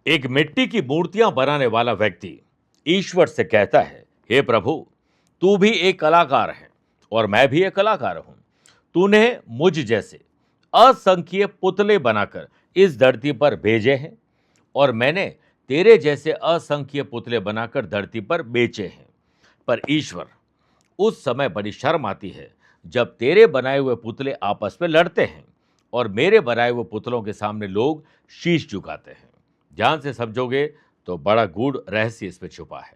एक मिट्टी की मूर्तियां बनाने वाला व्यक्ति ईश्वर से कहता है, हे प्रभु, तू भी एक कलाकार है और मैं भी एक कलाकार हूं। तूने मुझ जैसे असंख्य पुतले बनाकर इस धरती पर भेजे हैं और मैंने तेरे जैसे असंख्य पुतले बनाकर धरती पर बेचे हैं। पर ईश्वर, उस समय बड़ी शर्म आती है जब तेरे बनाए हुए पुतले आपस में लड़ते हैं और मेरे बनाए हुए पुतलों के सामने लोग शीश झुकाते हैं। ध्यान से समझोगे तो बड़ा गूढ़ रहस्य इसमें छुपा है।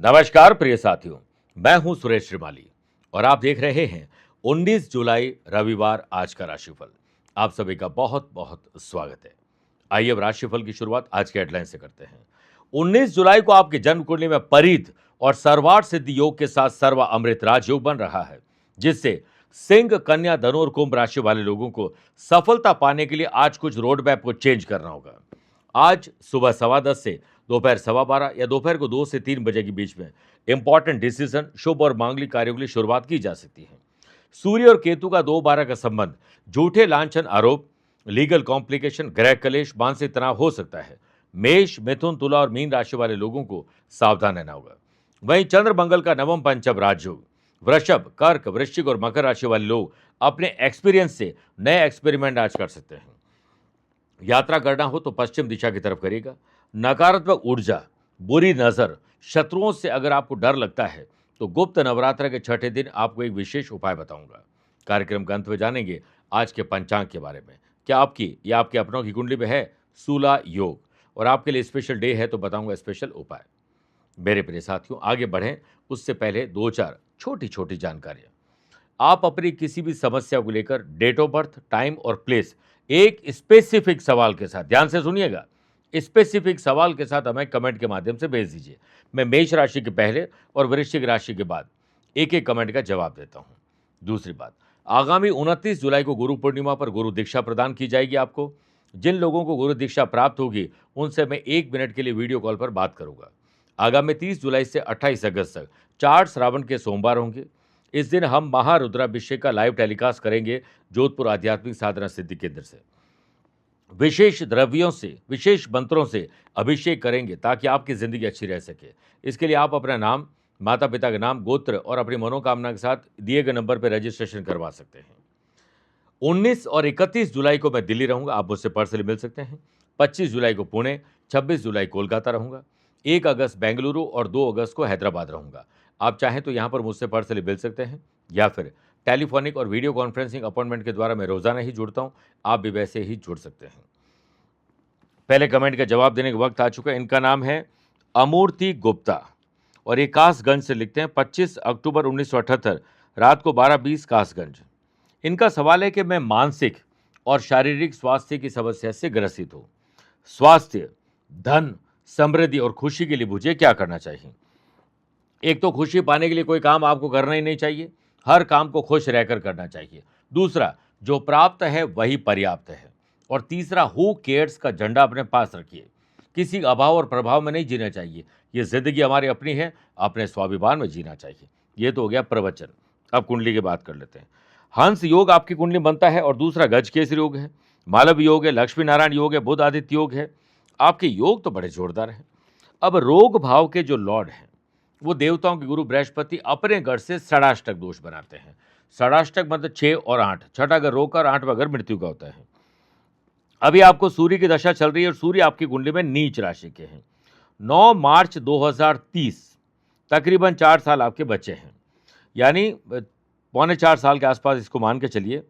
नमस्कार प्रिय साथियों, मैं हूं सुरेश श्रीमाली और आप देख रहे हैं 19 जुलाई रविवार आज का राशिफल। आप सभी का बहुत बहुत स्वागत है। आइए अब राशिफल की शुरुआत आज के हेडलाइन से करते हैं। 19 जुलाई को आपकी जन्म कुंडली में परित और सर्वार्थ सिद्धि योग के साथ सर्वा अमृत राजयोग बन रहा है, जिससे सिंह, कन्या, धनु और कुंभ राशि वाले लोगों को सफलता पाने के लिए आज कुछ रोड मैप को चेंज करना होगा। आज सुबह 10:15 से दोपहर 12:15 या दोपहर को 2 से 3 बजे के बीच में इंपॉर्टेंट डिसीजन, शुभ और मांगलिक कार्यों के लिए शुरुआत की जा सकती है। सूर्य और केतु का 2-12 का संबंध झूठे लांछन आरोप, लीगल कॉम्प्लिकेशन, गृह कलेश, मानसिक तनाव हो सकता है। मेष, मिथुन, तुला और मीन राशि वाले लोगों को सावधान रहना होगा। वहीं चंद्र मंगल का नवम पंचम राजयोग वृषभ, कर्क, वृश्चिक और मकर राशि वाले लोग अपने एक्सपीरियंस से नए एक्सपेरिमेंट आज कर सकते हैं। यात्रा करना हो तो पश्चिम दिशा की तरफ करिएगा। नकारात्मक ऊर्जा, बुरी नजर, शत्रुओं से अगर आपको डर लगता है तो गुप्त नवरात्र के छठे दिन आपको एक विशेष उपाय बताऊंगा। कार्यक्रम के अंत में जानेंगे आज के पंचांग के बारे में। क्या आपकी या आपके अपनों की कुंडली में है सूला योग और आपके लिए स्पेशल डे है तो बताऊंगा स्पेशल उपाय। मेरे प्रिय साथियों, आगे बढ़ें उससे पहले 2-4 छोटी छोटी जानकारियां। आप अपनी किसी भी समस्या को लेकर डेट ऑफ बर्थ, टाइम और प्लेस एक स्पेसिफिक सवाल के साथ, ध्यान से सुनिएगा, स्पेसिफिक सवाल के साथ हमें कमेंट के माध्यम से भेज दीजिए। मैं मेष राशि के पहले और वृश्चिक राशि के बाद एक एक कमेंट का जवाब देता हूं। दूसरी बात, आगामी 29 जुलाई को गुरु पूर्णिमा पर गुरु दीक्षा प्रदान की जाएगी आपको। जिन लोगों को गुरु दीक्षा प्राप्त होगी उनसे मैं 1 मिनट के लिए वीडियो कॉल पर बात करूंगा। आगामी 30 जुलाई से 28 अगस्त तक 4 श्रावण के सोमवार होंगे। इस दिन हम महारुद्राभिषेक का लाइव टेलीकास्ट करेंगे जोधपुर आध्यात्मिक साधना सिद्धि केंद्र से। विशेष द्रव्यों से, विशेष मंत्रों से अभिषेक करेंगे ताकि आपकी जिंदगी अच्छी रह सके। इसके लिए आप अपना नाम, माता पिता का नाम, गोत्र और अपनी मनोकामना के साथ दिए गए नंबर पर रजिस्ट्रेशन करवा सकते हैं। 19 और 31 जुलाई को मैं दिल्ली रहूंगा, आप मुझसे पर्सनली मिल सकते हैं। 25 जुलाई को पुणे, 26 जुलाई कोलकाता रहूंगा, 1 अगस्त बेंगलुरु और 2 अगस्त को हैदराबाद रहूंगा। आप चाहें तो यहां पर मुझसे पर्सनली मिल सकते हैं या फिर टेलीफोनिक और वीडियो कॉन्फ्रेंसिंग अपॉइंटमेंट के द्वारा मैं रोजाना ही जुड़ता हूं, आप भी वैसे ही जुड़ सकते हैं। पहले कमेंट का जवाब देने का वक्त आ चुका है। इनका नाम है अमूर्ति गुप्ता और ये कासगंज से लिखते हैं। 25 अक्टूबर 1978 रात को 12:20 कासगंज। इनका सवाल है कि मैं मानसिक और शारीरिक स्वास्थ्य की समस्या से ग्रसित हूं। स्वास्थ्य, धन, समृद्धि और खुशी के लिए मुझे क्या करना चाहिए? एक तो खुशी पाने के लिए कोई काम आपको करना ही नहीं चाहिए, हर काम को खुश रहकर करना चाहिए। दूसरा, जो प्राप्त है वही पर्याप्त है। और तीसरा, हु केयर्स का झंडा अपने पास रखिए। किसी अभाव और प्रभाव में नहीं जीना चाहिए। ये जिंदगी हमारी अपनी है, अपने स्वाभिमान में जीना चाहिए। ये तो हो गया प्रवचन। अब कुंडली की बात कर लेते हैं। हंस योग आपकी कुंडली बनता है और दूसरा गजकेसरी योग है, मालव योग है, लक्ष्मी नारायण योग है, बुध आदित्य योग है। आपके योग तो बड़े जोरदार हैं। अब रोग भाव के जो लॉर्ड हैं वो देवताओं के गुरु बृहस्पति अपने घर से षडाष्टक दोष बनाते हैं। षडाष्टक मतलब 6 और 8, छठा अगर रोग का और 8वां अगर मृत्यु का होता है। अभी आपको सूर्य की दशा चल रही है और सूर्य आपकी कुंडली में नीच राशि के हैं। 9 मार्च 2030 तकरीबन 4 साल आपके बचे हैं, यानी 3.25 साल के आसपास इसको मान के चलिए।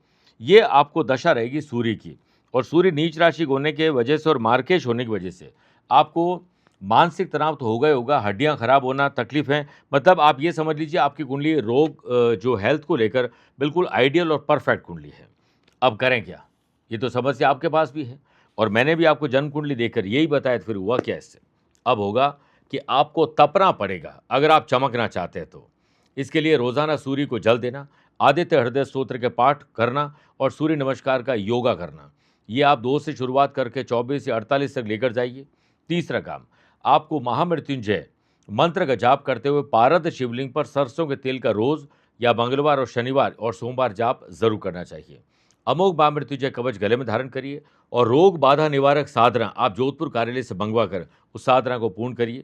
ये आपको दशा रहेगी सूर्य की, और सूर्य नीच राशि होने के वजह से और मार्केश होने की वजह से आपको मानसिक तनाव तो होगा ही होगा, हड्डियां खराब होना, तकलीफें, मतलब आप ये समझ लीजिए आपकी कुंडली रोग जो हेल्थ को लेकर बिल्कुल आइडियल और परफेक्ट कुंडली है। अब करें क्या? ये तो समस्या आपके पास भी है और मैंने भी आपको जन्म कुंडली देखकर यही बताया, तो फिर हुआ क्या इससे? अब होगा कि आपको तपना पड़ेगा अगर आप चमकना चाहते हैं तो। इसके लिए रोजाना सूर्य को जल देना, आदित्य हृदय स्तोत्र के पाठ करना और सूर्य नमस्कार का योगा करना। ये आप 2 से शुरुआत करके 24 या 48 तक लेकर जाइए। तीसरा काम, आपको महामृत्युंजय मंत्र का जाप करते हुए पारद शिवलिंग पर सरसों के तेल का रोज या मंगलवार और शनिवार और सोमवार जाप जरूर करना चाहिए। अमोघ मां मृत्युंजय कवच गले में धारण करिए और रोग बाधा निवारक साधना आप जोधपुर कार्यालय से मंगवा कर उस साधना को पूर्ण करिए।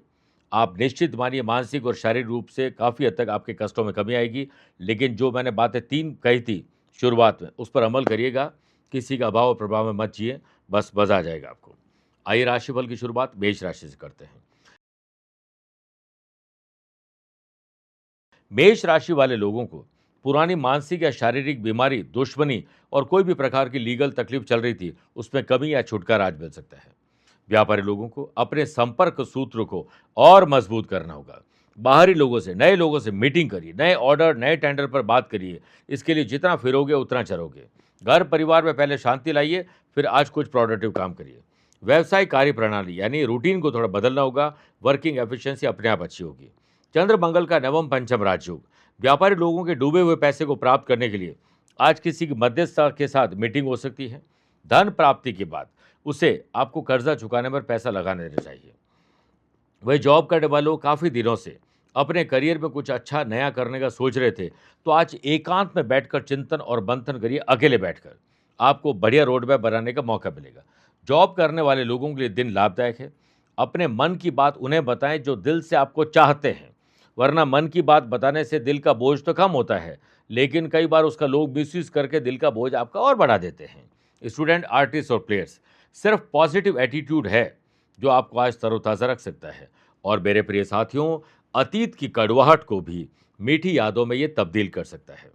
आप निश्चित मानिए मानसिक और शारीरिक रूप से काफ़ी हद तक आपके कष्टों में कमी आएगी। लेकिन जो मैंने बातें 3 कही थी शुरुआत में, उस पर अमल करिएगा। किसी का अभाव और प्रभाव में मत जिए, बस मज़ा आ जाएगा आपको। आइए राशिफल की शुरुआत मेष राशि से करते हैं। मेष राशि वाले लोगों को पुरानी मानसिक या शारीरिक बीमारी, दुश्मनी और कोई भी प्रकार की लीगल तकलीफ चल रही थी, उसमें कमी या छुटकारा आज मिल सकता है। व्यापारी लोगों को अपने संपर्क सूत्र को और मजबूत करना होगा। बाहरी लोगों से, नए लोगों से मीटिंग करिए, नए ऑर्डर, नए टेंडर पर बात करिए। इसके लिए जितना फिरोगे उतना चरोगे। घर परिवार में पहले शांति लाइए, फिर आज कुछ प्रोडक्टिव काम करिए। व्यवसाय कार्य प्रणाली यानी रूटीन को थोड़ा बदलना होगा। वर्किंग एफिशिएंसी अपने आप अच्छी होगी। चंद्र मंगल का नवम पंचम राजयोग व्यापारी लोगों के डूबे हुए पैसे को प्राप्त करने के लिए आज किसी की मध्यस्थता के साथ मीटिंग हो सकती है। धन प्राप्ति के बाद उसे आपको कर्जा चुकाने पर पैसा लगाने देना चाहिए। वही जॉब करने वालों काफ़ी दिनों से अपने करियर में कुछ अच्छा नया करने का सोच रहे थे, तो आज एकांत में बैठकर चिंतन और मंथन करिए। अकेले बैठकर आपको बढ़िया रोड मैप बनाने का मौका मिलेगा। जॉब करने वाले लोगों के लिए दिन लाभदायक है। अपने मन की बात उन्हें बताएं जो दिल से आपको चाहते हैं, वरना मन की बात बताने से दिल का बोझ तो कम होता है, लेकिन कई बार उसका लोग मिसयूज करके दिल का बोझ आपका और बढ़ा देते हैं। स्टूडेंट, आर्टिस्ट और प्लेयर्स, सिर्फ पॉजिटिव एटीट्यूड है जो आपको आज तरोताज़ा रख सकता है। और मेरे प्रिय साथियों, अतीत की कड़वाहट को भी मीठी यादों में ये तब्दील कर सकता है।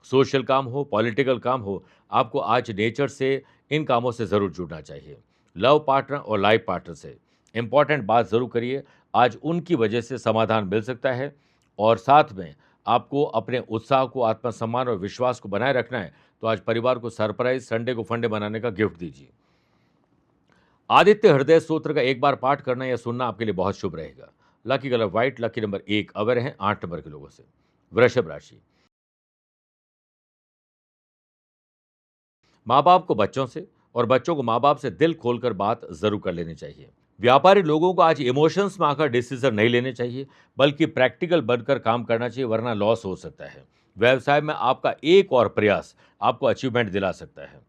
सोशल काम हो, पॉलिटिकल काम हो, आपको आज नेचर से इन कामों से ज़रूर जुड़ना चाहिए। लव पार्टनर और लाइफ पार्टनर से इम्पॉर्टेंट बात ज़रूर करिए। आज उनकी वजह से समाधान मिल सकता है। और साथ में आपको अपने उत्साह को, आत्मसम्मान और विश्वास को बनाए रखना है, तो आज परिवार को सरप्राइज, संडे को फंडे बनाने का गिफ्ट दीजिए। आदित्य हृदय सूत्र का एक बार पाठ करना या सुनना आपके लिए बहुत शुभ रहेगा। Lucky colour white, lucky number 1 अवर हैं 8 नंबर के लोगों से। वृषभ राशि, माँ बाप को बच्चों से और बच्चों को माँ बाप से दिल खोलकर बात जरूर कर लेनी चाहिए। व्यापारी लोगों को आज इमोशंस में आकर डिसीजन नहीं लेने चाहिए, बल्कि प्रैक्टिकल बनकर काम करना चाहिए, वरना लॉस हो सकता है। व्यवसाय में आपका एक और प्रयास आपको अचीवमेंट दिला सकता है।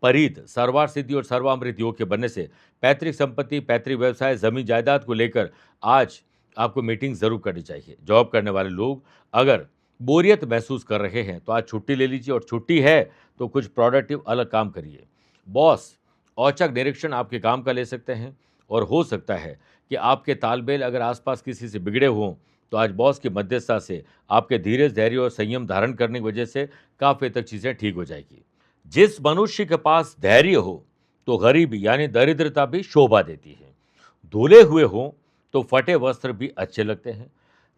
परिध, सर्वार सिद्धि और सर्वामृत योग के बनने से पैतृक संपत्ति, पैतृक व्यवसाय, जमीन जायदाद को लेकर आज आपको मीटिंग जरूर करनी चाहिए। जॉब करने वाले लोग अगर बोरियत महसूस कर रहे हैं, तो आज छुट्टी ले लीजिए, और छुट्टी है तो कुछ प्रोडक्टिव अलग काम करिए। बॉस औचक निरीक्षण आपके काम का ले सकते हैं, और हो सकता है कि आपके तालमेल अगर आसपास किसी से बिगड़े हों, तो आज बॉस की मध्यस्थता से आपके धीरज, धैर्य और संयम धारण करने की वजह से काफ़ी तक चीज़ें ठीक हो जाएगी। जिस मनुष्य के पास धैर्य हो, तो गरीबी यानी दरिद्रता भी शोभा देती है। धुले हुए हों तो फटे वस्त्र भी अच्छे लगते हैं।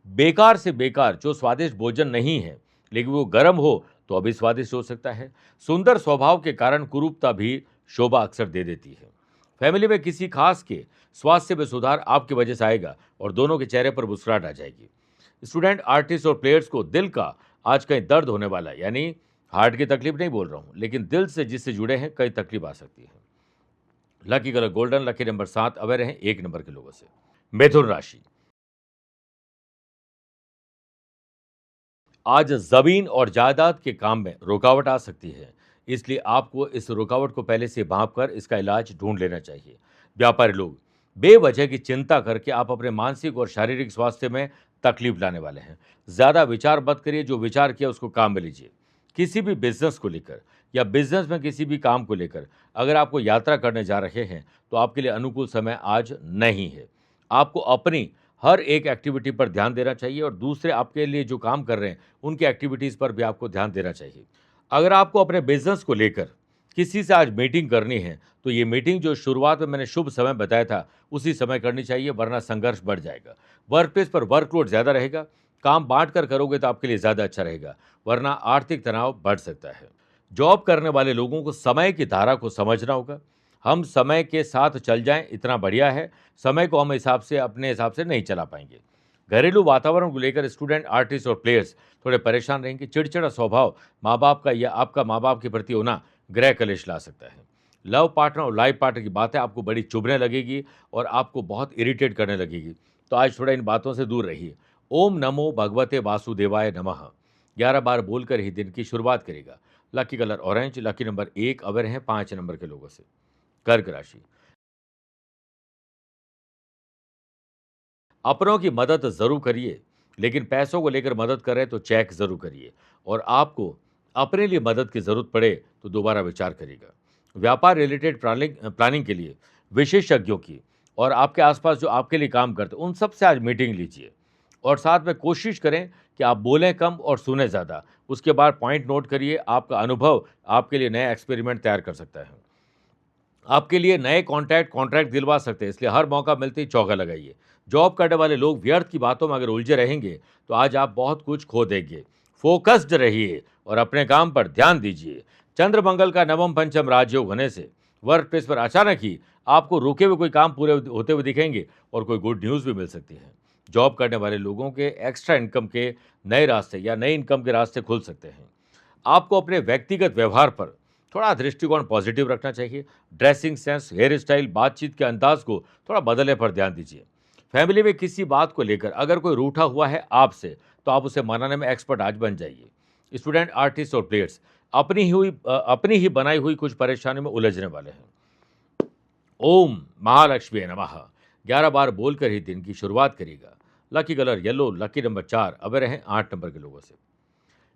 बेकार से बेकार जो स्वादिष्ट भोजन नहीं है, लेकिन वो गर्म हो तो अभी स्वादिष्ट हो सकता है। सुंदर स्वभाव के कारण कुरूपता भी शोभा अक्सर दे देती है। फैमिली में किसी खास के स्वास्थ्य में सुधार आपकी वजह से आएगा और दोनों के चेहरे पर मुस्कुराहट आ जाएगी। स्टूडेंट, आर्टिस्ट और प्लेयर्स को दिल का आज कहीं दर्द होने वाला है, यानी हार्ट की तकलीफ नहीं बोल रहा हूँ, लेकिन दिल से जिससे जुड़े हैं कई तकलीफ आ सकती है। Lucky colour golden, lucky number 7 aware हैं 1 नंबर के लोगों से। मिथुन राशि, आज जमीन और जायदाद के काम में रुकावट आ सकती है, इसलिए आपको इस रुकावट को पहले से भांप कर इसका इलाज ढूंढ लेना चाहिए। व्यापारी लोग, बेवजह की चिंता करके आप अपने मानसिक और शारीरिक स्वास्थ्य में तकलीफ लाने वाले हैं। ज़्यादा विचार मत करिए, जो विचार किया उसको काम में लीजिए। किसी भी बिजनेस को लेकर या बिजनेस में किसी भी काम को लेकर अगर आपको यात्रा करने जा रहे हैं, तो आपके लिए अनुकूल समय आज नहीं है। आपको अपनी हर एक एक्टिविटी पर ध्यान देना चाहिए, और दूसरे आपके लिए जो काम कर रहे हैं उनकी एक्टिविटीज़ पर भी आपको ध्यान देना चाहिए। अगर आपको अपने बिजनेस को लेकर किसी से आज मीटिंग करनी है, तो ये मीटिंग जो शुरुआत में मैंने शुभ समय बताया था उसी समय करनी चाहिए, वरना संघर्ष बढ़ जाएगा। वर्क प्लेस पर वर्कलोड ज़्यादा रहेगा। काम बांट कर करोगे तो आपके लिए ज़्यादा अच्छा रहेगा, वरना आर्थिक तनाव बढ़ सकता है। जॉब करने वाले लोगों को समय की धारा को समझना होगा। हम समय के साथ चल जाएं इतना बढ़िया है, समय को हम अपने हिसाब से नहीं चला पाएंगे। घरेलू वातावरण को लेकर स्टूडेंट, आर्टिस्ट और प्लेयर्स थोड़े परेशान रहेंगे। चिड़चिड़ा स्वभाव माँ बाप का या आपका माँ बाप के प्रति होना गृह कलेश ला सकता है। लव पार्टनर और लाइफ पार्टनर की बातें आपको बड़ी चुभने लगेगी और आपको बहुत इरिटेट करने लगेगी, तो आज थोड़ा इन बातों से दूर रहिए। ओम नमो भगवते वासुदेवाय नमः 11 बार बोलकर ही दिन की शुरुआत करेगा। Lucky colour orange, lucky number 1 aware हैं 5 नंबर के लोगों से। कर्क राशि, अपनों की मदद ज़रूर करिए, लेकिन पैसों को लेकर मदद करें तो चेक ज़रूर करिए और आपको अपने लिए मदद की ज़रूरत पड़े तो दोबारा विचार करिएगा। व्यापार रिलेटेड प्लानिंग के लिए विशेषज्ञों की और आपके आसपास जो आपके लिए काम करते हैं, उन सब से आज मीटिंग लीजिए और साथ में कोशिश करें कि आप बोलें कम और सुने ज़्यादा। उसके बाद पॉइंट नोट करिए, आपका अनुभव आपके लिए नया एक्सपेरिमेंट तैयार कर सकता है। आपके लिए नए कॉन्ट्रैक्ट दिलवा सकते हैं, इसलिए हर मौका मिलते ही चौका लगाइए। जॉब करने वाले लोग व्यर्थ की बातों में अगर उलझे रहेंगे, तो आज आप बहुत कुछ खो देंगे। फोकस्ड रहिए और अपने काम पर ध्यान दीजिए। चंद्र मंगल का नवम पंचम राजयोग होने से वर्क प्लेस पर अचानक ही आपको रुके हुए कोई काम पूरे होते हुए दिखेंगे और कोई गुड न्यूज़ भी मिल सकती है। जॉब करने वाले लोगों के एक्स्ट्रा इनकम के नए रास्ते या नए इनकम के रास्ते खुल सकते हैं। आपको अपने व्यक्तिगत व्यवहार पर थोड़ा दृष्टिकोण पॉजिटिव रखना चाहिए। ड्रेसिंग सेंस, हेयर स्टाइल, बातचीत के अंदाज को थोड़ा बदलने पर ध्यान दीजिए। फैमिली में किसी बात को लेकर अगर कोई रूठा हुआ है आपसे, तो आप उसे मनाने में एक्सपर्ट आज बन जाइए। स्टूडेंट, आर्टिस्ट और प्लेयर्स अपनी ही बनाई हुई कुछ परेशानियों में उलझने वाले हैं। ओम महालक्ष्मी नमः 11 बार बोलकर ही दिन की शुरुआत करिएगा। Lucky colour yellow, lucky number 4 aware हैं 8 नंबर के लोगों से।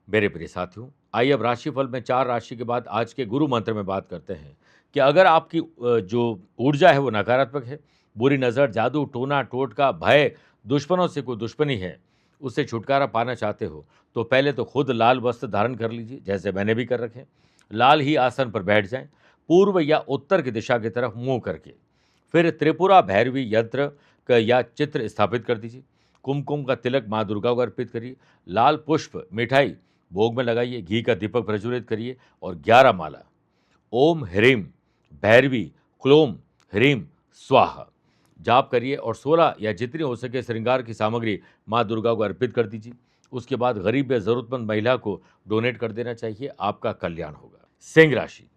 मेरे प्रिय साथियों, आइए अब राशिफल में 4 राशि के बाद आज के गुरु मंत्र में बात करते हैं कि अगर आपकी जो ऊर्जा है वो नकारात्मक है, बुरी नज़र, जादू, टोना टोटका, भय, दुश्मनों से कोई दुश्मनी है, उससे छुटकारा पाना चाहते हो, तो पहले तो खुद लाल वस्त्र धारण कर लीजिए, जैसे मैंने भी कर रखे। लाल ही आसन पर बैठ जाएं, पूर्व या उत्तर की दिशा की तरफ मुंह करके। फिर त्रिपुरा भैरवी यंत्र का या चित्र स्थापित कर दीजिए। कुमकुम का तिलक माँ दुर्गा को अर्पित करिए। लाल पुष्प, मिठाई भोग में लगाइए, घी का दीपक प्रज्वलित करिए और 11 माला ओम ह्रीम भैरवी क्लोम ह्रीम स्वाहा जाप करिए और 16 या जितनी हो सके श्रृंगार की सामग्री माँ दुर्गा को अर्पित कर दीजिए। उसके बाद गरीब या जरूरतमंद महिला को डोनेट कर देना चाहिए, आपका कल्याण होगा। सिंह राशि,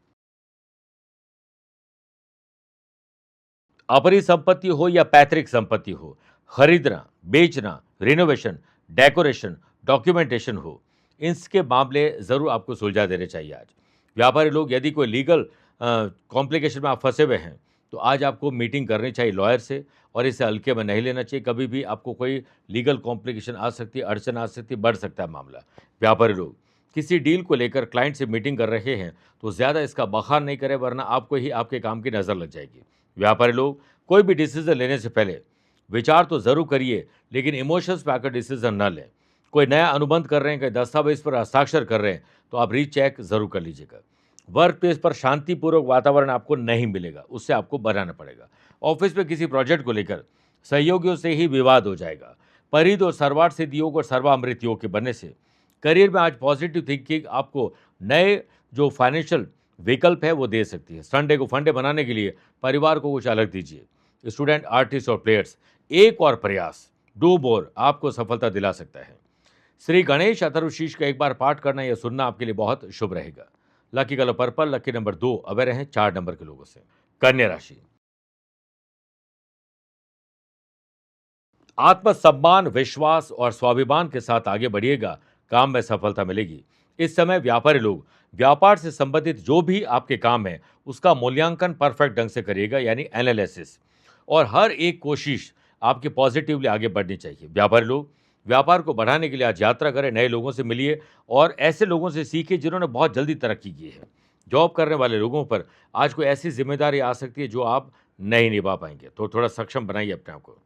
अपनी संपत्ति हो या पैतृक संपत्ति हो, खरीदना, बेचना, रिनोवेशन, डेकोरेशन, डॉक्यूमेंटेशन हो, इसके मामले ज़रूर आपको सुलझा देने चाहिए आज। व्यापारी लोग, यदि कोई लीगल कॉम्प्लिकेशन में आप फंसे हुए हैं, तो आज आपको मीटिंग करनी चाहिए लॉयर से और इसे हल्के में नहीं लेना चाहिए। कभी भी आपको कोई लीगल कॉम्प्लिकेशन आ सकती है, अड़चन आ सकती है, बढ़ सकता है मामला। व्यापारी लोग किसी डील को लेकर क्लाइंट से मीटिंग कर रहे हैं, तो ज़्यादा इसका बखान नहीं करें, वरना आपको ही आपके काम की नज़र लग जाएगी। व्यापारी लोग कोई भी डिसीजन लेने से पहले विचार तो ज़रूर करिए, लेकिन इमोशंस पे आकर डिसीजन ना लें। कोई नया अनुबंध कर रहे हैं, कोई दस्तावेज पर हस्ताक्षर कर रहे हैं, तो आप रीचेक ज़रूर कर लीजिएगा। वर्क प्लेस पर शांतिपूर्वक वातावरण आपको नहीं मिलेगा, उससे आपको बनाना पड़ेगा। ऑफिस में किसी प्रोजेक्ट को लेकर सहयोगियों से ही विवाद हो जाएगा। परिध और सर्वार्थ सिद्ध योग और सर्वामृत योग के बनने से करियर में आज पॉजिटिव थिंकिंग आपको नए जो फाइनेंशियल विकल्प है वो दे सकती है। संडे को फंडे बनाने के लिए परिवार को कुछ अलग दीजिए। स्टूडेंट, आर्टिस्ट और प्लेयर्स, एक और प्रयास, डू मोर, आपको सफलता दिला सकता है। श्री गणेश अथर्वशीष का एक बार पाठ करना या सुनना आपके लिए बहुत शुभ रहेगा। Lucky colour purple, lucky number 2 aware हैं 4 नंबर के लोगों से। कन्या राशि, आत्मसम्मान, विश्वास और स्वाभिमान के साथ आगे बढ़िएगा, काम में सफलता मिलेगी। इस समय व्यापारी लोग व्यापार से संबंधित जो भी आपके काम है उसका मूल्यांकन परफेक्ट ढंग से करिएगा, यानी एनालिसिस, और हर एक कोशिश आपकी पॉजिटिवली आगे बढ़नी चाहिए। व्यापारी लोग व्यापार को बढ़ाने के लिए आज यात्रा करें, नए लोगों से मिलिए और ऐसे लोगों से सीखिए जिन्होंने बहुत जल्दी तरक्की की है। जॉब करने वाले लोगों पर आज कोई ऐसी जिम्मेदारी आ सकती है जो आप नहीं निभा पाएंगे, तो थोड़ा सक्षम बनाइए अपने आप को।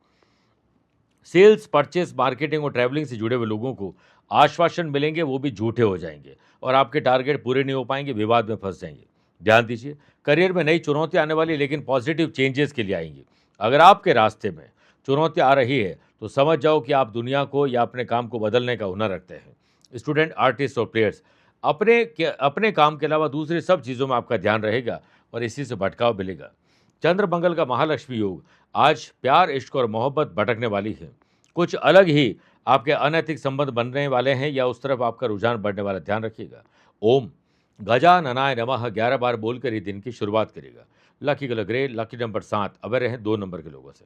सेल्स, परचेस, मार्केटिंग और ट्रैवलिंग से जुड़े हुए लोगों को आश्वासन मिलेंगे, वो भी झूठे हो जाएंगे और आपके टारगेट पूरे नहीं हो पाएंगे, विवाद में फंस जाएंगे। ध्यान दीजिए, करियर में नई चुनौतियां आने वाली, लेकिन पॉजिटिव चेंजेस के लिए आएंगी। अगर आपके रास्ते में चुनौतियां आ रही है तो समझ जाओ कि आप दुनिया को या अपने काम को बदलने का हुनर रखते हैं। स्टूडेंट, आर्टिस्ट और प्लेयर्स, अपने काम के अलावा दूसरी सब चीज़ों में आपका ध्यान रहेगा और इसी से भटकाव मिलेगा। चंद्र मंगल का महालक्ष्मी योग आज प्यार, इश्क और मोहब्बत भटकने वाली है। कुछ अलग ही आपके अनैतिक संबंध बनने वाले हैं या उस तरफ आपका रुझान बढ़ने वाला, ध्यान रखिएगा। ओम गजाननाय नमः 11 बार बोलकर ही दिन की शुरुआत करेगा। Lucky colour grey, lucky number 7 aware हैं 2 नंबर के लोगों से।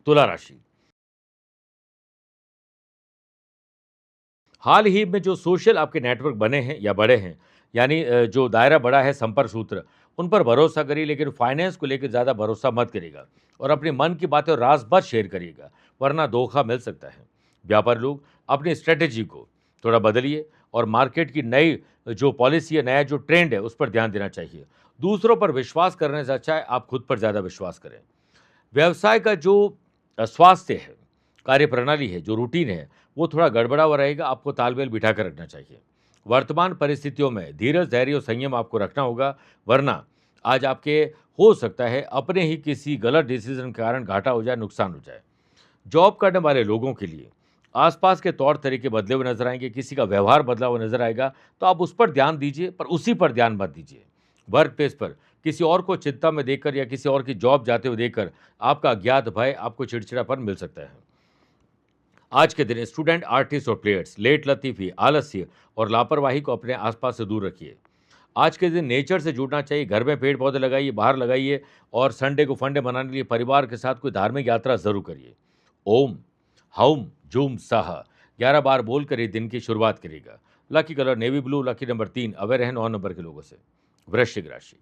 तुला राशि, हाल ही में जो सोशल आपके नेटवर्क बने हैं या बड़े हैं, यानी जो दायरा बड़ा है संपर्क सूत्र, उन पर भरोसा करिए, लेकिन फाइनेंस को लेकर ज़्यादा भरोसा मत करिएगा और अपने मन की बातें और राज मत शेयर करिएगा, वरना धोखा मिल सकता है। व्यापारी लोग अपनी स्ट्रेटेजी को थोड़ा बदलिए और मार्केट की नई जो पॉलिसी है, नया जो ट्रेंड है, उस पर ध्यान देना चाहिए। दूसरों पर विश्वास करने से अच्छा है आप खुद पर ज़्यादा विश्वास करें। व्यवसाय का जो स्वास्थ्य है, कार्यप्रणाली है, जो रूटीन है, वो थोड़ा गड़बड़ा हुआ रहेगा, आपको तालमेल बिठा कर रखना चाहिए। वर्तमान परिस्थितियों में धीरज, धैर्य और संयम आपको रखना होगा, वरना आज आपके हो सकता है अपने ही किसी गलत डिसीजन के कारण घाटा हो जाए, नुकसान हो जाए। जॉब करने वाले लोगों के लिए आसपास के तौर तरीके बदले हुए नजर आएंगे, किसी का व्यवहार बदला हुआ नजर आएगा, तो आप उस पर ध्यान दीजिए, पर उसी पर ध्यान मत दीजिए। वर्क प्लेस पर किसी और को चिंता में देखकर या किसी और की जॉब जाते हुए देखकर आपका अज्ञात भय, आपको चिड़चिड़ापन मिल सकता है। आज के दिन स्टूडेंट, आर्टिस्ट और प्लेयर्स लेट लतीफ़ी, आलस्य और लापरवाही को अपने आसपास से दूर रखिए। आज के दिन नेचर से जुड़ना चाहिए, घर में पेड़ पौधे लगाइए, बाहर लगाइए और संडे को फंडे मनाने के लिए परिवार के साथ कोई धार्मिक यात्रा ज़रूर करिए। ओम, हौम, जूम, साहा 11 बार बोलकर ये दिन की शुरुआत करिएगा। Lucky colour navy blue, lucky number 3, aware रहें 9 नंबर के लोगों से। वृश्चिक राशि,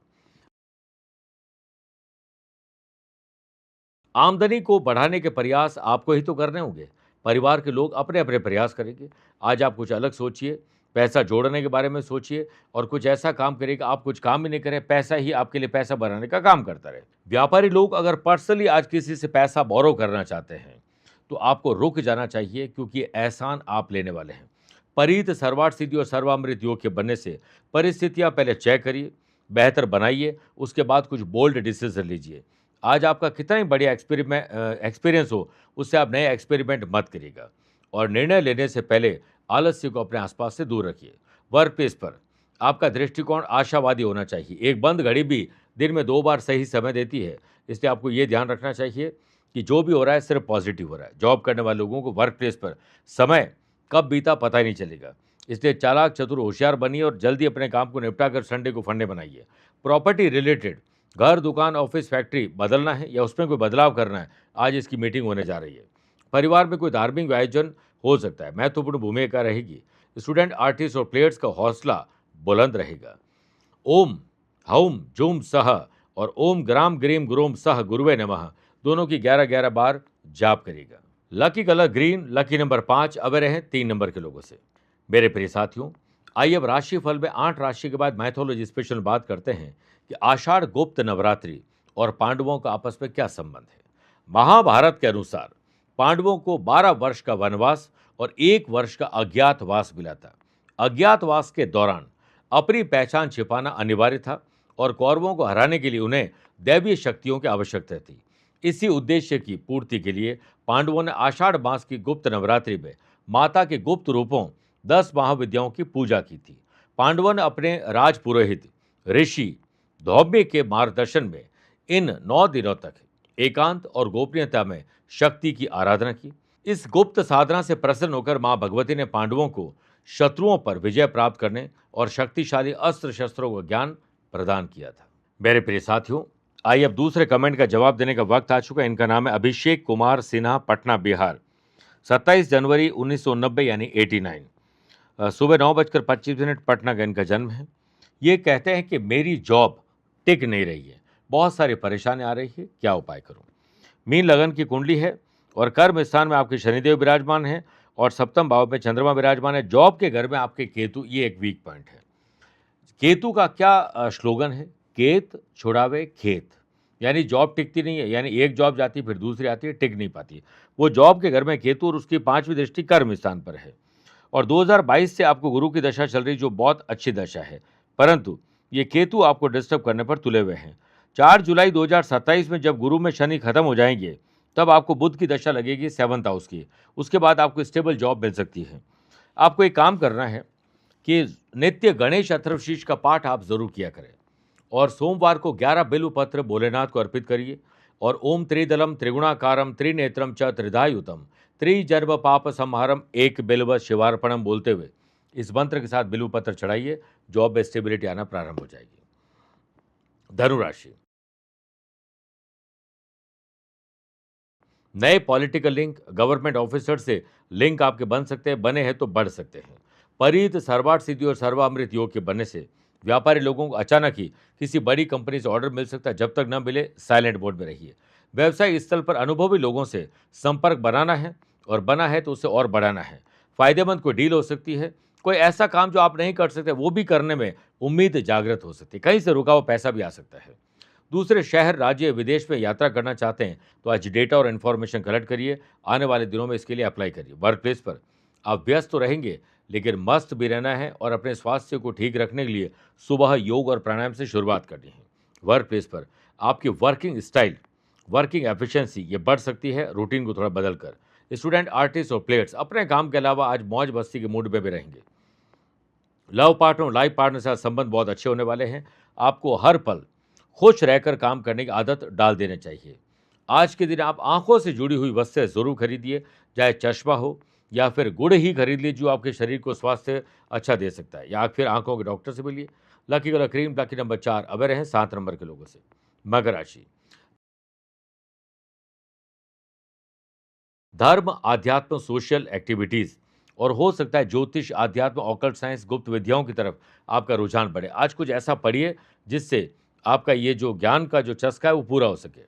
आमदनी को बढ़ाने के प्रयास आपको ही तो करने होंगे। परिवार के लोग अपने अपने प्रयास करेंगे। आज आप कुछ अलग सोचिए, पैसा जोड़ने के बारे में सोचिए और कुछ ऐसा काम करिए कि आप कुछ काम ही नहीं करें, पैसा ही आपके लिए पैसा बनाने का काम करता रहे। व्यापारी लोग अगर पर्सनली आज किसी से पैसा बोरो करना चाहते हैं, तो आपको रुक जाना चाहिए, क्योंकि एहसान आप लेने वाले हैं। परीत, सर्वार्थ सिद्धि और सर्वामृत योग के बनने से परिस्थितियां पहले चेक करिए, बेहतर बनाइए, उसके बाद कुछ बोल्ड डिसीजन लीजिए। आज आपका कितना ही बढ़िया एक्सपीरियंस हो, उससे आप नए एक्सपेरिमेंट मत करिएगा और निर्णय लेने से पहले आलस्य को अपने आसपास से दूर रखिए। वर्क प्लेस पर आपका दृष्टिकोण आशावादी होना चाहिए। एक बंद घड़ी भी दिन में 2 बार सही समय देती है, इसलिए आपको ये ध्यान रखना चाहिए कि जो भी हो रहा है सिर्फ पॉजिटिव हो रहा है। जॉब करने वाले लोगों को वर्क प्लेस पर समय कब बीता पता ही नहीं चलेगा, इसलिए चालाक, चतुर, होशियार बनिए और जल्दी अपने काम को निपटा कर संडे को फंडे बनाइए। प्रॉपर्टी रिलेटेड घर, दुकान, ऑफिस, फैक्ट्री बदलना है या उसमें कोई बदलाव करना है, आज इसकी मीटिंग होने जा रही है। परिवार में कोई धार्मिक आयोजन हो सकता है, महत्वपूर्ण भूमिका रहेगी। स्टूडेंट, आर्टिस्ट और प्लेयर्स का हौसला बुलंद रहेगा। ओम, हौम, जूम, सह और ओम ग्राम ग्रीम गुरोम सह गुरुवे नमः दोनों की 11-11 बार जाप करेगा। Lucky colour green, lucky number 5, away रहें 3 नंबर के लोगों से। मेरे प्रिय साथियों, आइए अब राशि फल में 8 राशि के बाद मैथोलॉजी स्पेशल बात करते हैं कि आषाढ़ गुप्त नवरात्रि और पांडवों का आपस में क्या संबंध है। महाभारत के अनुसार पांडवों को 12 वर्ष का वनवास और 1 वर्ष का अज्ञातवास मिला था। अज्ञातवास के दौरान अपनी पहचान छिपाना अनिवार्य था और कौरवों को हराने के लिए उन्हें दैवीय शक्तियों की आवश्यकता थी। इसी उद्देश्य की पूर्ति के लिए पांडवों ने आषाढ़ मास की गुप्त नवरात्रि में माता के गुप्त रूपों 10 महाविद्याओं की पूजा की थी। पांडवों ने अपने राजपुरोहित ऋषि धौम्य के मार्गदर्शन में इन 9 दिनों तक एकांत और गोपनीयता में शक्ति की आराधना की। इस गुप्त साधना से प्रसन्न होकर मां भगवती ने पांडवों को शत्रुओं पर विजय प्राप्त करने और शक्तिशाली अस्त्र शस्त्रों का ज्ञान प्रदान किया था। मेरे प्रिय साथियों, आइए अब दूसरे कमेंट का जवाब देने का वक्त आ चुका है। इनका नाम है अभिषेक कुमार सिन्हा, पटना, बिहार। 27 जनवरी 1990 यानी 89, सुबह 9:25 पटना का इनका जन्म है। ये कहते हैं कि मेरी जॉब टिक नहीं रही है, बहुत सारी परेशानी आ रही है, क्या उपाय करूं। मीन लगन की कुंडली है और कर्म स्थान में आपके शनिदेव विराजमान है और सप्तम भाव में चंद्रमा विराजमान है। जॉब के घर में आपके केतु, ये एक वीक पॉइंट है। केतु का क्या स्लोगन है? केत छुड़ावे खेत, यानी जॉब टिकती नहीं है, यानी एक जॉब जाती फिर दूसरी आती है, टिक नहीं पाती। वो जॉब के घर में केतु और उसकी 5वीं दृष्टि कर्म स्थान पर है। और 2022 से आपको गुरु की दशा चल रही, जो बहुत अच्छी दशा है, परंतु ये केतु आपको डिस्टर्ब करने पर तुले हुए हैं। 4 जुलाई 2027 में जब गुरु में शनि खत्म हो जाएंगे, तब आपको बुध की दशा लगेगी 7th हाउस की। उसके बाद आपको स्टेबल जॉब मिल सकती है। आपको एक काम करना है कि नित्य गणेश अथर्वशीष का पाठ आप जरूर किया करें और सोमवार को 11 बिल्व पत्र भोलेनाथ को अर्पित करिए और ओम त्रिदलम त्रिगुणाकारम त्रिनेत्रम च त्रिधायुतम त्रिजर्व पाप संहारम एक बिल्व शिवार्पणम बोलते हुए इस मंत्र के साथ बिल्व पत्र चढ़ाइए। जॉब में स्टेबिलिटी आना प्रारंभ हो जाएगी। धनुराशि, नए पॉलिटिकल लिंक, गवर्नमेंट ऑफिसर से लिंक आपके बन सकते हैं, बने हैं तो बढ़ सकते हैं। परित, सर्वार्थ सिद्धि और सर्वामृत योग के बनने से व्यापारी लोगों को अचानक ही किसी बड़ी कंपनी से ऑर्डर मिल सकता है। जब तक न मिले, साइलेंट मोड में रहिए। व्यवसाय स्थल पर अनुभवी लोगों से संपर्क बनाना है, और बना है तो उसे और बढ़ाना है। फायदेमंद कोई डील हो सकती है, कोई ऐसा काम जो आप नहीं कर सकते वो भी करने में उम्मीद जागृत हो सकती है। कहीं से रुका हुआ पैसा भी आ सकता है। दूसरे शहर, राज्य, विदेश में यात्रा करना चाहते हैं तो आज डेटा और इन्फॉर्मेशन कलेक्ट करिए। आने वाले दिनों में इसके लिए अप्लाई करिए। वर्क प्लेस पर आप व्यस्त तो रहेंगे, लेकिन मस्त भी रहना है, और अपने स्वास्थ्य को ठीक रखने के लिए सुबह योग और प्राणायाम से शुरुआत करनी है। वर्क प्लेस पर आपकी वर्किंग स्टाइल, वर्किंग एफिशिएंसी ये बढ़ सकती है, रूटीन को थोड़ा बदल कर। स्टूडेंट, आर्टिस्ट और प्लेयर्स अपने काम के अलावा आज मौज मस्ती के मूड में भी रहेंगे। लव पार्टनर और लाइफ पार्टनर के साथ संबंध बहुत अच्छे होने वाले हैं। आपको हर पल खुश रहकर काम करने की आदत डाल देनी चाहिए। आज के दिन आप आंखों से जुड़ी हुई वस्तुएं जरूर खरीदिए, चाहे चश्मा हो या फिर गुड़ ही खरीद लीजिए जो आपके शरीर को स्वास्थ्य अच्छा दे सकता है, या फिर आंखों के डॉक्टर से मिलिए। Lucky colour cream, lucky number 4 aware हैं 7 नंबर के लोगों से। मकर राशि, धर्म, आध्यात्म, सोशल एक्टिविटीज और हो सकता है ज्योतिष, आध्यात्म, ऑकल्ट साइंस, गुप्त विद्याओं की तरफ आपका रुझान बढ़े। आज कुछ ऐसा पढ़िए जिससे आपका ये जो ज्ञान का जो चस्का है वो पूरा हो सके।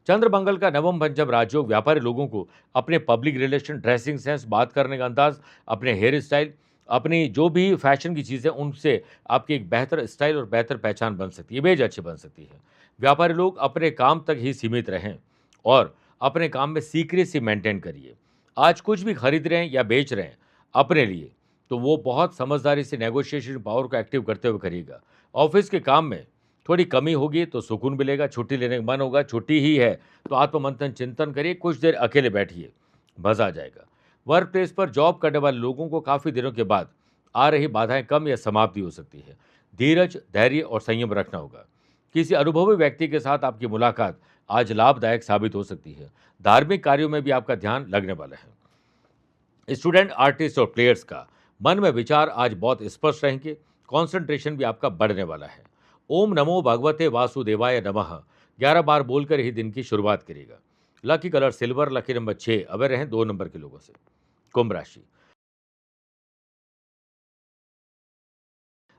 चंद्र मंगल का नवम पंचम राजयोग व्यापारी लोगों को अपने पब्लिक रिलेशन, ड्रेसिंग सेंस, बात करने का अंदाज, अपने हेयर स्टाइल, अपनी जो भी फैशन की चीज़ें, उनसे आपकी एक बेहतर स्टाइल और बेहतर पहचान बन सकती है, इमेज अच्छी बन सकती है। व्यापारी लोग अपने काम तक ही सीमित रहें और अपने काम में सीक्रेसी मेंटेन करिए। आज कुछ भी खरीद रहे हैं या बेच रहे हैं अपने लिए, तो वो बहुत समझदारी से नेगोशिएशन पावर को एक्टिव करते हुए करिएगा। ऑफिस के काम में थोड़ी कमी होगी तो सुकून मिलेगा, छुट्टी लेने का मन होगा, छुट्टी ही है तो आत्ममंथन चिंतन करिए, कुछ देर अकेले बैठिए, मजा आ जाएगा। वर्क प्लेस पर जॉब करने वाले लोगों को काफ़ी दिनों के बाद आ रही बाधाएं कम या समाप्ति हो सकती है। धीरज, धैर्य और संयम रखना होगा। किसी अनुभवी व्यक्ति के साथ आपकी मुलाकात आज लाभदायक साबित हो सकती है। धार्मिक कार्यों में भी आपका ध्यान लगने वाला है। स्टूडेंट, आर्टिस्ट और प्लेयर्स का मन में विचार आज बहुत स्पष्ट रहेंगे। कंसंट्रेशन भी आपका बढ़ने वाला है। ओम नमो भगवते वासुदेवाय नमः 11 बार बोलकर ही दिन की शुरुआत करिएगा। Lucky colour silver, lucky number 6 aware रहें 2 नंबर के लोगों से। कुंभ राशि,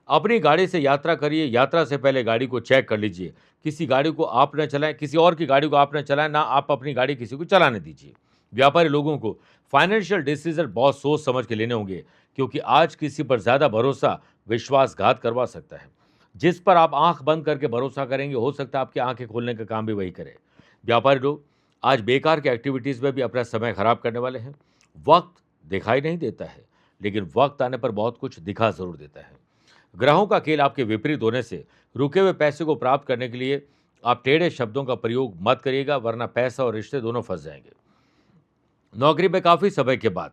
अपनी गाड़ी से यात्रा करिए। यात्रा से पहले गाड़ी को चेक कर लीजिए। किसी गाड़ी को आप न चलाएं, किसी और की गाड़ी को आप न चलाएं, ना आप अपनी गाड़ी किसी को चलाने दीजिए। व्यापारी लोगों को फाइनेंशियल डिसीजन बहुत सोच समझ के लेने होंगे, क्योंकि आज किसी पर ज़्यादा भरोसा विश्वासघात करवा सकता है। जिस पर आप आंख बंद करके भरोसा करेंगे, हो सकता है आपकी आंखें खोलने का काम भी वही करे। व्यापारी लोग आज बेकार की एक्टिविटीज़ में भी अपना समय खराब करने वाले हैं। वक्त दिखाई नहीं देता है, लेकिन वक्त आने पर बहुत कुछ दिखा जरूर देता है। ग्रहों का खेल आपके विपरीत होने से रुके हुए पैसे को प्राप्त करने के लिए आप टेढ़े शब्दों का प्रयोग मत करिएगा, वरना पैसा और रिश्ते दोनों फंस जाएंगे। नौकरी में काफ़ी समय के बाद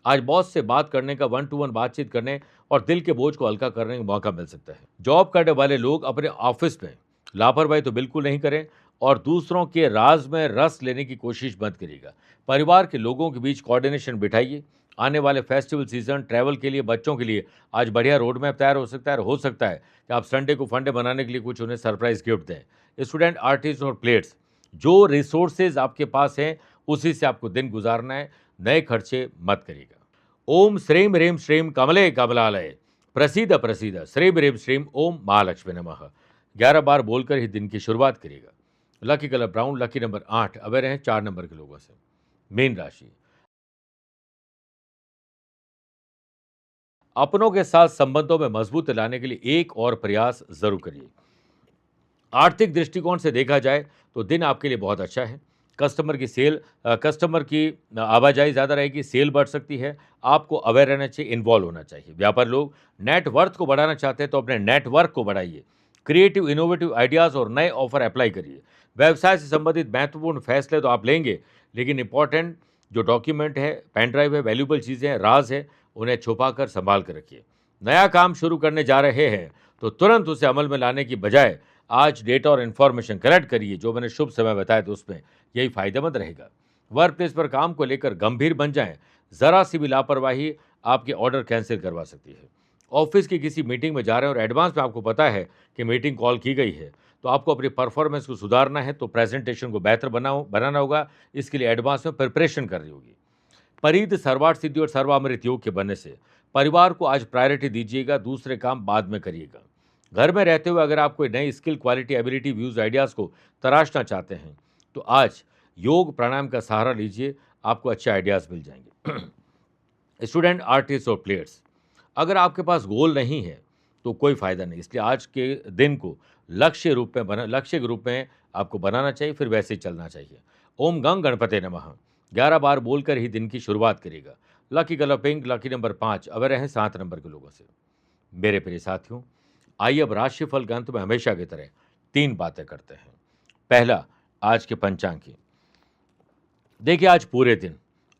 आज बॉस से बात करने का, 1 to 1 बातचीत करने और दिल के बोझ को हल्का करने का मौका मिल सकता है। जॉब करने वाले लोग अपने ऑफिस में लापरवाही तो बिल्कुल नहीं करें, और दूसरों के राज में रस लेने की कोशिश मत करिएगा। परिवार के लोगों के बीच कोऑर्डिनेशन बिठाइए। आने वाले फेस्टिवल सीजन, ट्रैवल के लिए, बच्चों के लिए आज बढ़िया रोड मैप तैयार हो सकता है, और हो सकता है कि आप संडे को फंडे बनाने के लिए कुछ उन्हें सरप्राइज गिफ्ट दें। स्टूडेंट, आर्टिस्ट और प्लेयर्स, जो रिसोर्सेज आपके पास हैं उसी से आपको दिन गुजारना है, नए खर्चे मत करिएगा। ओम श्रीम ह्रीम श्रीम कमले कमलालय प्रसीद प्रसीद श्रीम ह्रीम श्रीम ओम महालक्ष्मी नमः 11 बार बोलकर ही दिन की शुरुआत करिएगा। Lucky colour brown, lucky number 8 aware हैं 4 नंबर के लोगों से। मीन राशि, अपनों के साथ संबंधों में मजबूत लाने के लिए एक और प्रयास जरूर करिए। आर्थिक दृष्टिकोण से देखा जाए तो दिन आपके लिए बहुत अच्छा है। कस्टमर की आवाजाही ज़्यादा रहेगी, सेल बढ़ सकती है। आपको अवेयर रहना चाहिए, इन्वॉल्व होना चाहिए। व्यापार लोग नेटवर्थ को बढ़ाना चाहते हैं तो अपने नेटवर्क को बढ़ाइए। क्रिएटिव, इनोवेटिव आइडियाज़ और नए ऑफर अप्लाई करिए। व्यवसाय से संबंधित महत्वपूर्ण फैसले तो आप लेंगे, लेकिन इंपॉर्टेंट जो डॉक्यूमेंट है, पेन ड्राइव है, वैल्यूबल चीज़ें हैं, राज है, उन्हें छुपा कर संभाल कर रखिए। नया काम शुरू करने जा रहे हैं तो तुरंत उसे अमल में लाने की बजाय आज डेटा और इन्फॉर्मेशन कलेक्ट करिए। जो मैंने शुभ समय बताया तो उसमें यही फायदेमंद रहेगा। वर्क प्लेस पर काम को लेकर गंभीर बन जाएं, जरा सी भी लापरवाही आपके ऑर्डर कैंसिल करवा सकती है। ऑफिस की किसी मीटिंग में जा रहे हैं और एडवांस में आपको पता है कि मीटिंग कॉल की गई है, तो आपको अपनी परफॉर्मेंस को सुधारना है, तो प्रेजेंटेशन को बेहतर बनाना होगा। इसके लिए एडवांस में प्रिपरेशन करनी होगी। परिध सर्वार्थ सिद्धि और सर्वामृत योग के बनने से परिवार को आज प्रायोरिटी दीजिएगा, दूसरे काम बाद में करिएगा। घर में रहते हुए अगर आप कोई नई skill, quality, ability, views, ideas को तराशना चाहते हैं, तो आज योग प्राणायाम का सहारा लीजिए, आपको अच्छे आइडियाज़ मिल जाएंगे। स्टूडेंट, आर्टिस्ट और प्लेयर्स, अगर आपके पास गोल नहीं है तो कोई फ़ायदा नहीं। इसलिए आज के दिन को लक्ष्य के रूप में आपको बनाना चाहिए, फिर वैसे ही चलना चाहिए। ओम गंग गणपते नमः 11 बार बोलकर ही दिन की शुरुआत करेगा। Lucky colour pink, lucky number 5, away रहें 7 नंबर के लोगों से। मेरे प्रिय साथियों, आइए अब राशिफल के अंत में हमेशा की तरह 3 बातें करते हैं। पहला, आज के पंचांग की। देखिए, आज पूरे दिन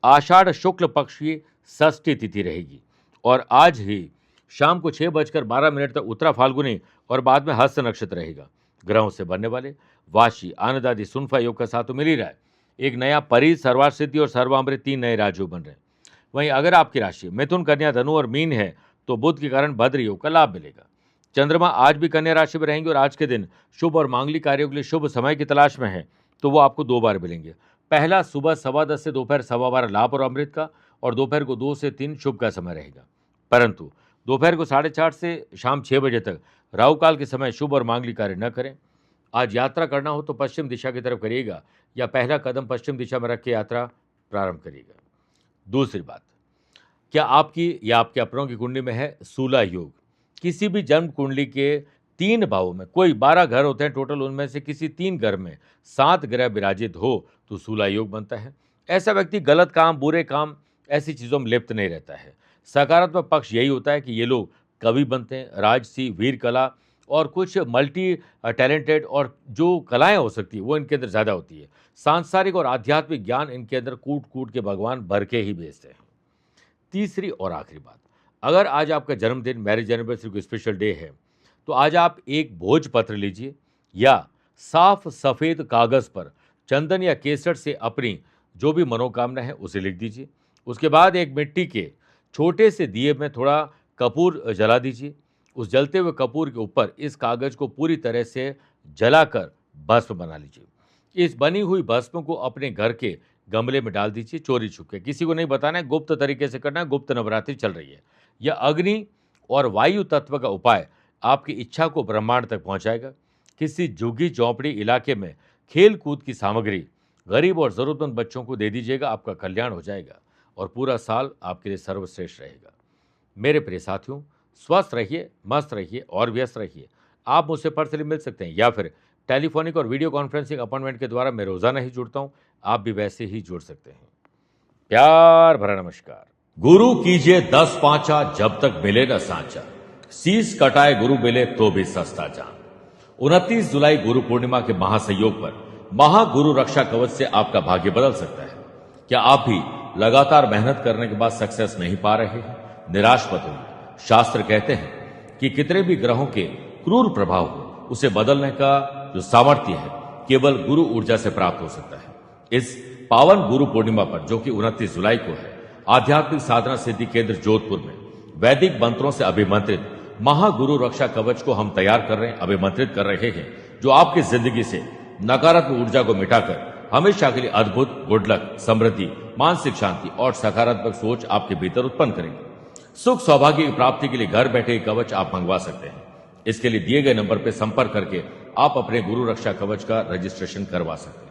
आषाढ़ शुक्ल पक्ष की षष्ठी तिथि रहेगी और आज ही शाम को 6:12 तक उत्तरा फाल्गुनी और बाद में हस्त नक्षत्र रहेगा। ग्रहों से बनने वाले वाशी, आनंद आदि, सुनफा योग का साथ तो मिल ही रहा है। एक नया परिध, सर्वार्थ सिद्धि और सर्वामृत 3 नए राजयोग बन रहे हैं। वहीं अगर आपकी राशि मिथुन, कन्या, धनु और मीन है तो बुध के कारण भद्र योग का लाभ मिलेगा। चंद्रमा आज भी कन्या राशि में रहेंगे और आज के दिन शुभ और मांगलिक कार्यों के लिए शुभ समय की तलाश में है, तो वो आपको 2 बार मिलेंगे। पहला, सुबह 10:15 से दोपहर 12:15 लाभ और अमृत का, और दोपहर को 2 से 3 शुभ का समय रहेगा। परंतु दोपहर को 4:30 से शाम 6 बजे तक राहु काल के समय शुभ और मांगलिक कार्य न करें। आज यात्रा करना हो तो पश्चिम दिशा की तरफ करिएगा या पहला कदम पश्चिम दिशा में रख के यात्रा प्रारंभ करिएगा। दूसरी बात, क्या आपकी या आपके अपनों की कुंडली में है सूला योग? किसी भी जन्म कुंडली के 3 भावों में, कोई 12 घर होते हैं टोटल, उनमें से किसी 3 घर में 7 ग्रह विराजित हो तो सूला योग बनता है। ऐसा व्यक्ति गलत काम, बुरे काम, ऐसी चीज़ों में लिप्त नहीं रहता है। सकारात्मक पक्ष यही होता है कि ये लोग कवि बनते हैं, राजसी, वीर कला और कुछ मल्टी टैलेंटेड और जो कलाएं हो सकती है वो इनके अंदर ज़्यादा होती है। सांसारिक और आध्यात्मिक ज्ञान इनके अंदर कूट कूट के भगवान भर के ही भेजते हैं। तीसरी और आखिरी बात, अगर आज आपका जन्मदिन, मैरिज एनिवर्सरी को स्पेशल डे है, तो आज आप एक भोजपत्र लीजिए या साफ सफ़ेद कागज़ पर चंदन या केसर से अपनी जो भी मनोकामना है उसे लिख दीजिए। उसके बाद एक मिट्टी के छोटे से दिए में थोड़ा कपूर जला दीजिए। उस जलते हुए कपूर के ऊपर इस कागज़ को पूरी तरह से जलाकर भस्म बना लीजिए। इस बनी हुई भस्म को अपने घर के गमले में डाल दीजिए, चोरी छुपके, किसी को नहीं बताना है, गुप्त तरीके से करना है। गुप्त नवरात्रि चल रही है। यह अग्नि और वायु तत्व का उपाय आपकी इच्छा को ब्रह्मांड तक पहुंचाएगा। किसी झुग्गी झोंपड़ी इलाके में खेल कूद की सामग्री गरीब और ज़रूरतमंद बच्चों को दे दीजिएगा, आपका कल्याण हो जाएगा और पूरा साल आपके लिए सर्वश्रेष्ठ रहेगा। मेरे प्रिय साथियों, स्वस्थ रहिए, मस्त रहिए और व्यस्त रहिए। आप मुझसे पर्सनली मिल सकते हैं या फिर टेलीफोनिक और वीडियो कॉन्फ्रेंसिंग अपॉइंटमेंट के द्वारा मैं रोजाना ही जुड़ता हूं, आप भी वैसे ही जुड़ सकते हैं। प्यार भरा नमस्कार। गुरु कीजिए 10 पांचा, जब तक मिले न सांचा। शीश कटाए गुरु मिले तो भी सस्ता जान। 29 जुलाई गुरु पूर्णिमा के महासंयोग पर महागुरु रक्षा कवच से आपका भाग्य बदल सकता है। क्या आप भी लगातार मेहनत करने के बाद सक्सेस नहीं पा रहे हैं? निराश मत होइए। शास्त्र कहते हैं कि कितने भी ग्रहों के क्रूर प्रभाव हो, उसे बदलने का जो सामर्थ्य है केवल गुरु ऊर्जा से प्राप्त हो सकता है। इस पावन गुरु पूर्णिमा पर, जो कि 29 जुलाई को है, आध्यात्मिक साधना सिद्धि केंद्र जोधपुर में वैदिक मंत्रों से अभिमंत्रित महागुरु रक्षा कवच को हम तैयार कर रहे हैं, अभिमंत्रित कर रहे हैं, जो आपकी जिंदगी से नकारात्मक ऊर्जा को मिटाकर हमेशा के लिए अद्भुत गुड लक, समृद्धि, मानसिक शांति और सकारात्मक सोच आपके भीतर उत्पन्न करेंगे। सुख सौभाग्य की प्राप्ति के लिए घर बैठे कवच आप मंगवा सकते हैं। इसके लिए दिए गए नंबर पर संपर्क करके आप अपने गुरु रक्षा कवच का रजिस्ट्रेशन करवा सकते हैं।